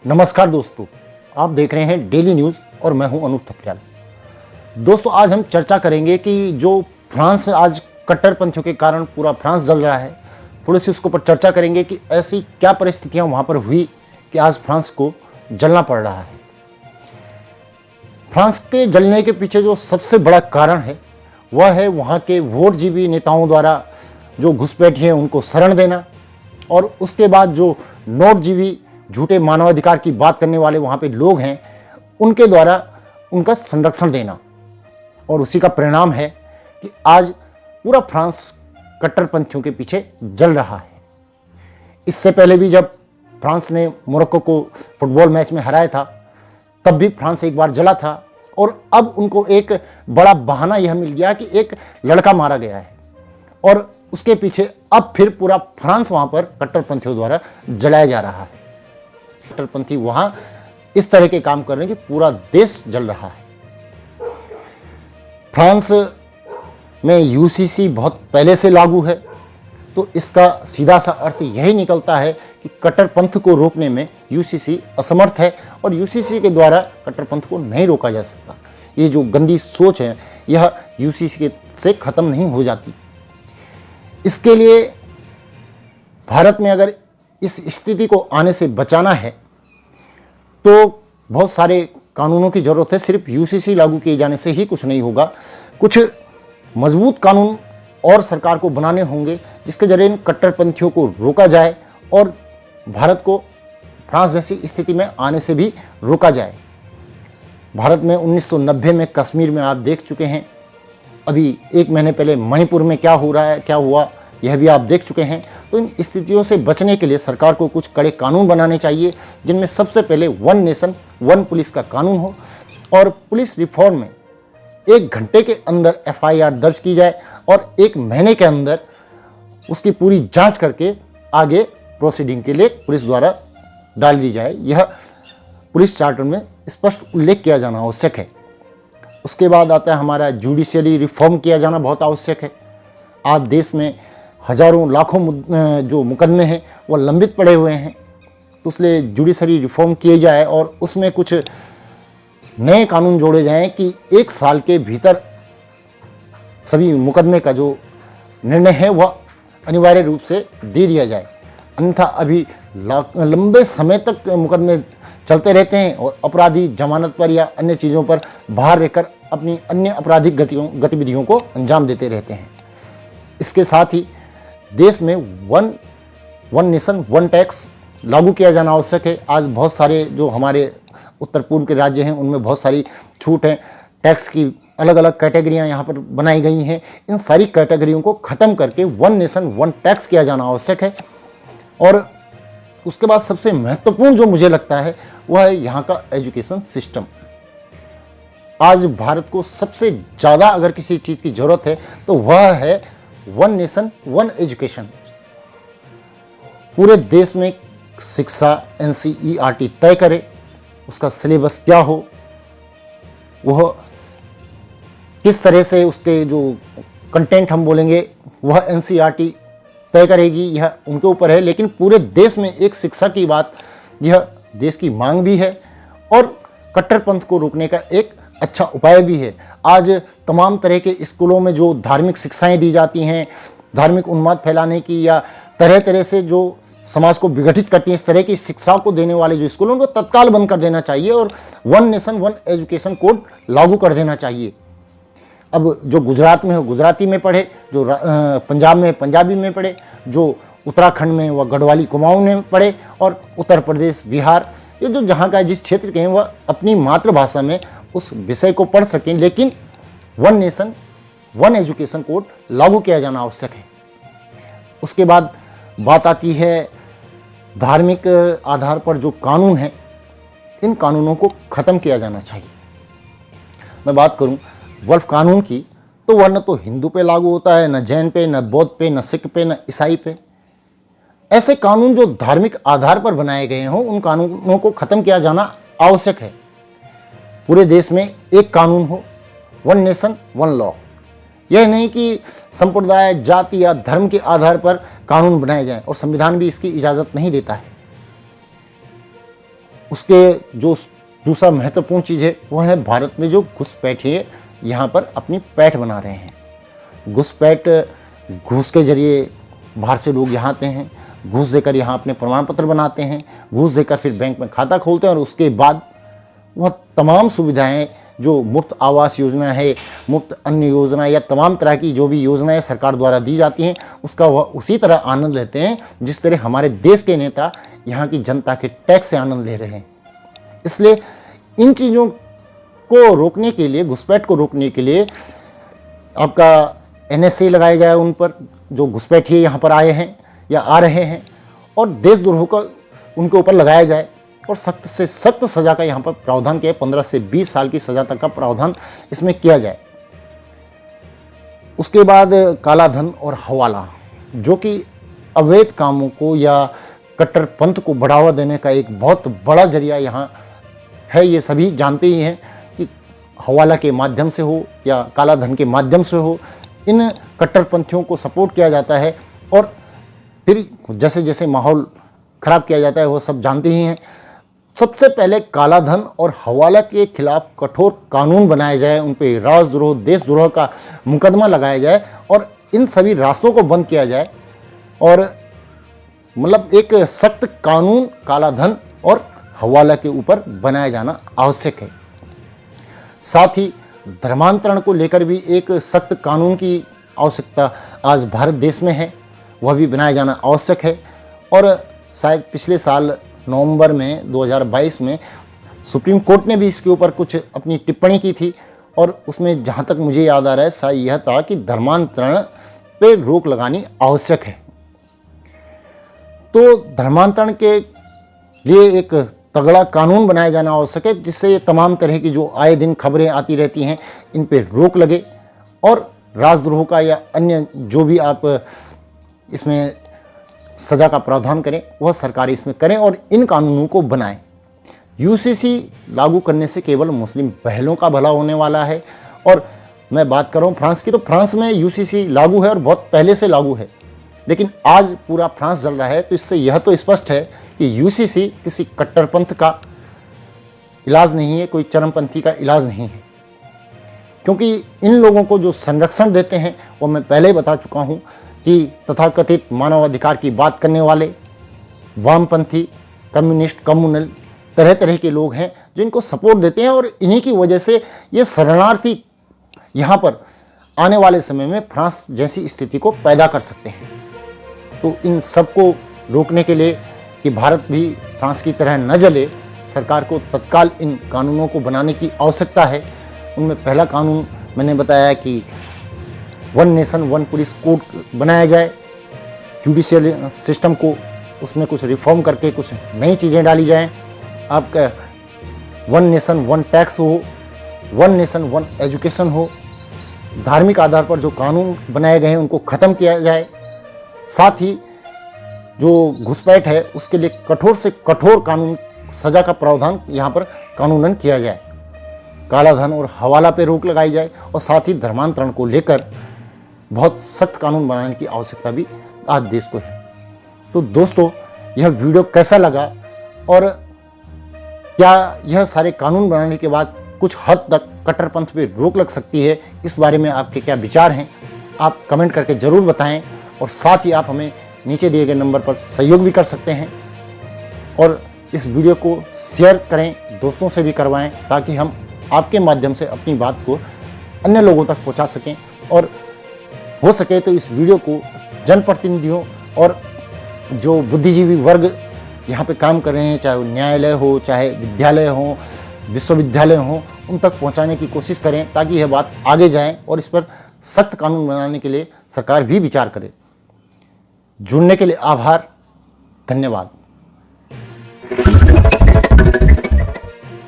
नमस्कार दोस्तों, आप देख रहे हैं डेली न्यूज़ और मैं हूं अनूप थपलियाल। दोस्तों, आज हम चर्चा करेंगे कि जो फ्रांस आज कट्टरपंथियों के कारण पूरा फ्रांस जल रहा है, थोड़ी सी उसके ऊपर चर्चा करेंगे कि ऐसी क्या परिस्थितियां वहां पर हुई कि आज फ्रांस को जलना पड़ रहा है। फ्रांस के जलने के पीछे जो सबसे बड़ा कारण है वह है वहाँ के वोटजीवी नेताओं द्वारा जो घुसपैठी हैं उनको शरण देना, और उसके बाद जो नोटजीवी झूठे मानवाधिकार की बात करने वाले वहाँ पे लोग हैं उनके द्वारा उनका संरक्षण देना। और उसी का परिणाम है कि आज पूरा फ्रांस कट्टरपंथियों के पीछे जल रहा है। इससे पहले भी जब फ्रांस ने मोरक्को को फुटबॉल मैच में हराया था तब भी फ्रांस एक बार जला था, और अब उनको एक बड़ा बहाना यह मिल गया कि एक लड़का मारा गया है और उसके पीछे अब फिर पूरा फ्रांस वहाँ पर कट्टरपंथियों द्वारा जलाया जा रहा है। कट्टरपंथी वहां इस तरह के काम कर रहे हैं कि पूरा देश जल रहा है। फ्रांस में यूसीसी बहुत पहले से लागू है, तो इसका सीधा सा अर्थ यही निकलता है कि कट्टरपंथ को रोकने में यूसीसी असमर्थ है और यूसीसी के द्वारा कट्टरपंथ को नहीं रोका जा सकता। ये जो गंदी सोच है यह यूसीसी से खत्म नहीं हो जाती। इसके लिए भारत में अगर इस स्थिति को आने से बचाना है तो बहुत सारे कानूनों की ज़रूरत है। सिर्फ यूसीसी लागू किए जाने से ही कुछ नहीं होगा। कुछ मजबूत कानून और सरकार को बनाने होंगे जिसके जरिए इन कट्टरपंथियों को रोका जाए और भारत को फ्रांस जैसी स्थिति में आने से भी रोका जाए। भारत में 1990 में कश्मीर में आप देख चुके हैं, अभी एक महीने पहले मणिपुर में क्या हो रहा है, क्या हुआ, यह भी आप देख चुके हैं। तो इन स्थितियों से बचने के लिए सरकार को कुछ कड़े कानून बनाने चाहिए, जिनमें सबसे पहले वन नेशन वन पुलिस का कानून हो, और पुलिस रिफॉर्म में 1 घंटे के अंदर एफआईआर दर्ज की जाए और 1 महीने के अंदर उसकी पूरी जांच करके आगे प्रोसीडिंग के लिए पुलिस द्वारा डाल दी जाए। यह पुलिस चार्टर में स्पष्ट उल्लेख किया जाना आवश्यक है। उसके बाद आता है हमारा जुडिशरी रिफॉर्म किया जाना बहुत आवश्यक है। आज देश में हजारों लाखों जो मुकदमे हैं वो लंबित पड़े हुए हैं, तो इसलिए जुडिशरी रिफॉर्म किए जाए और उसमें कुछ नए कानून जोड़े जाएं कि 1 साल के भीतर सभी मुकदमे का जो निर्णय है वह अनिवार्य रूप से दे दिया जाए। अन्यथा अभी लंबे समय तक मुकदमे चलते रहते हैं और अपराधी जमानत पर या अन्य चीज़ों पर बाहर रहकर अपनी अन्य आपराधिक गतिविधियों को अंजाम देते रहते हैं। इसके साथ ही देश में वन नेशन वन टैक्स लागू किया जाना आवश्यक है। आज बहुत सारे जो हमारे उत्तर पूर्व के राज्य हैं उनमें बहुत सारी छूट हैं, टैक्स की अलग अलग कैटेगरियां यहाँ पर बनाई गई हैं। इन सारी कैटेगरियों को ख़त्म करके वन नेशन वन टैक्स किया जाना आवश्यक है। और उसके बाद सबसे महत्वपूर्ण जो मुझे लगता है वह है यहाँ का एजुकेशन सिस्टम। आज भारत को सबसे ज़्यादा अगर किसी चीज़ की ज़रूरत है तो वह है वन नेशन वन एजुकेशन। पूरे देश में शिक्षा एनसीईआरटी तय करे, उसका सिलेबस क्या हो, वह किस तरह से उसके जो कंटेंट हम बोलेंगे वह एनसीईआरटी तय करेगी, यह उनके ऊपर है। लेकिन पूरे देश में एक शिक्षा की बात यह देश की मांग भी है और कट्टरपंथ को रोकने का एक अच्छा उपाय भी है। आज तमाम तरह के स्कूलों में जो धार्मिक शिक्षाएं दी जाती हैं, धार्मिक उन्माद फैलाने की या तरह तरह से जो समाज को विघटित करती हैं, इस तरह की शिक्षा को देने वाले जो स्कूल उनको तत्काल बंद कर देना चाहिए और one nation one education code लागू कर देना चाहिए। अब जो गुजरात में हो गुजराती में पढ़े, जो पंजाब में पंजाबी में पढ़े, जो उत्तराखंड में वह गढ़वाली कुमाऊं में पढ़े, और उत्तर प्रदेश बिहार ये जो जहाँ का जिस क्षेत्र के हैं वह अपनी मातृभाषा में उस विषय को पढ़ सकें। लेकिन one nation one education code लागू किया जाना आवश्यक है। उसके बाद बात आती है धार्मिक आधार पर जो कानून हैं, इन कानूनों को ख़त्म किया जाना चाहिए। मैं बात करूं वल्फ कानून की, तो वह न तो हिंदू पे लागू होता है, न जैन पे, न बौद्ध पे, न सिख पे, न ईसाई पे। ऐसे कानून जो धार्मिक आधार पर बनाए गए हों उन कानूनों को ख़त्म किया जाना आवश्यक है। पूरे देश में एक कानून हो, वन नेशन वन लॉ। यह नहीं कि संप्रदाय, जाति या धर्म के आधार पर कानून बनाए जाएं, और संविधान भी इसकी इजाज़त नहीं देता है। उसके जो दूसरा महत्वपूर्ण चीज़ है वह है भारत में जो घुसपैठिए यहाँ पर अपनी पैठ बना रहे हैं। घुसपैठ घूस के जरिए बाहर से लोग यहाँ आते हैं, घूस देकर यहाँ अपने प्रमाण पत्र बनाते हैं, घूस देकर फिर बैंक में खाता खोलते हैं और उसके बाद वह तमाम सुविधाएं जो मुफ्त आवास योजना है, मुफ्त अन्य योजना या तमाम तरह की जो भी योजनाएं सरकार द्वारा दी जाती हैं उसका वह उसी तरह आनंद लेते हैं जिस तरह हमारे देश के नेता यहाँ की जनता के टैक्स से आनंद ले रहे हैं। इसलिए इन चीज़ों को रोकने के लिए, घुसपैठ को रोकने के लिए आपका NSA लगाया जाए उन पर जो घुसपैठिए यहाँ पर आए हैं या आ रहे हैं, और देशद्रोह का उनके ऊपर लगाया जाए और सख्त से सख्त सज़ा का यहाँ पर प्रावधान किया, 15 से 20 साल की सज़ा तक का प्रावधान इसमें किया जाए। उसके बाद काला धन और हवाला, जो कि अवैध कामों को या कट्टरपंथ को बढ़ावा देने का एक बहुत बड़ा जरिया यहाँ है। ये सभी जानते ही हैं कि हवाला के माध्यम से हो या काला धन के माध्यम से हो, इन कट्टरपंथियों को सपोर्ट किया जाता है और फिर जैसे जैसे माहौल ख़राब किया जाता है वो सब जानते ही हैं। सबसे पहले काला धन और हवाला के खिलाफ कठोर कानून बनाया जाए, उन पर राजद्रोह, देशद्रोह का मुकदमा लगाया जाए और इन सभी रास्तों को बंद किया जाए और मतलब एक सख्त कानून काला धन और हवाला के ऊपर बनाया जाना आवश्यक है। साथ ही धर्मांतरण को लेकर भी एक सख्त कानून की आवश्यकता आज भारत देश में है, वह भी बनाया जाना आवश्यक है। और शायद पिछले साल नवंबर में 2022 में सुप्रीम कोर्ट ने भी इसके ऊपर कुछ अपनी टिप्पणी की थी और उसमें जहाँ तक मुझे याद आ रहा है शायद यह था कि धर्मांतरण पे रोक लगानी आवश्यक है। तो धर्मांतरण के लिए एक तगड़ा कानून बनाया जाना आवश्यक है जिससे तमाम तरह की जो आए दिन खबरें आती रहती हैं इन पे रोक लगे और राजद्रोह का या अन्य जो भी आप इसमें सज़ा का प्रावधान करें वह सरकार इसमें करें और इन कानूनों को बनाएं। यूसीसी लागू करने से केवल मुस्लिम बहनों का भला होने वाला है। और मैं बात कर रहा हूँ फ्रांस की, तो फ्रांस में यूसीसी लागू है और बहुत पहले से लागू है, लेकिन आज पूरा फ्रांस जल रहा है। तो इससे यह तो स्पष्ट है कि यूसीसी किसी कट्टरपंथ का इलाज नहीं है, कोई चरमपंथी का इलाज नहीं है, क्योंकि इन लोगों को जो संरक्षण देते हैं वो मैं पहले ही बता चुका हूँ कि तथाकथित मानवाधिकार की बात करने वाले वामपंथी, कम्युनिस्ट, कम्युनल तरह तरह के लोग हैं जो इनको सपोर्ट देते हैं और इन्हीं की वजह से ये शरणार्थी यहाँ पर आने वाले समय में फ्रांस जैसी स्थिति को पैदा कर सकते हैं। तो इन सब को रोकने के लिए कि भारत भी फ्रांस की तरह न जले, सरकार को तत्काल इन कानूनों को बनाने की आवश्यकता है। उनमें पहला कानून मैंने बताया कि one nation one police code बनाया जाए, जुडिशियल सिस्टम को उसमें कुछ रिफॉर्म करके कुछ नई चीज़ें डाली जाएं। आपका वन नेशन वन टैक्स हो, वन नेशन वन एजुकेशन हो, धार्मिक आधार पर जो कानून बनाए गए हैं उनको ख़त्म किया जाए। साथ ही जो घुसपैठ है उसके लिए कठोर से कठोर कानून सज़ा का प्रावधान यहाँ पर कानूनन किया जाए। काला धन और हवाला पे रोक लगाई जाए और साथ ही धर्मांतरण को लेकर बहुत सख्त कानून बनाने की आवश्यकता भी आज देश को है। तो दोस्तों, यह वीडियो कैसा लगा और क्या यह सारे कानून बनाने के बाद कुछ हद तक कट्टरपंथ पे रोक लग सकती है, इस बारे में आपके क्या विचार हैं आप कमेंट करके ज़रूर बताएं। और साथ ही आप हमें नीचे दिए गए नंबर पर सहयोग भी कर सकते हैं और इस वीडियो को शेयर करें, दोस्तों से भी करवाएं, ताकि हम आपके माध्यम से अपनी बात को अन्य लोगों तक पहुंचा सकें। और हो सके तो इस वीडियो को जनप्रतिनिधियों और जो बुद्धिजीवी वर्ग यहाँ पे काम कर रहे हैं, चाहे वो न्यायालय हो, चाहे विद्यालय हो, विश्वविद्यालय हो, उन तक पहुँचाने की कोशिश करें ताकि यह बात आगे जाए और इस पर सख्त कानून बनाने के लिए सरकार भी विचार करे। जुड़ने के लिए आभार, धन्यवाद।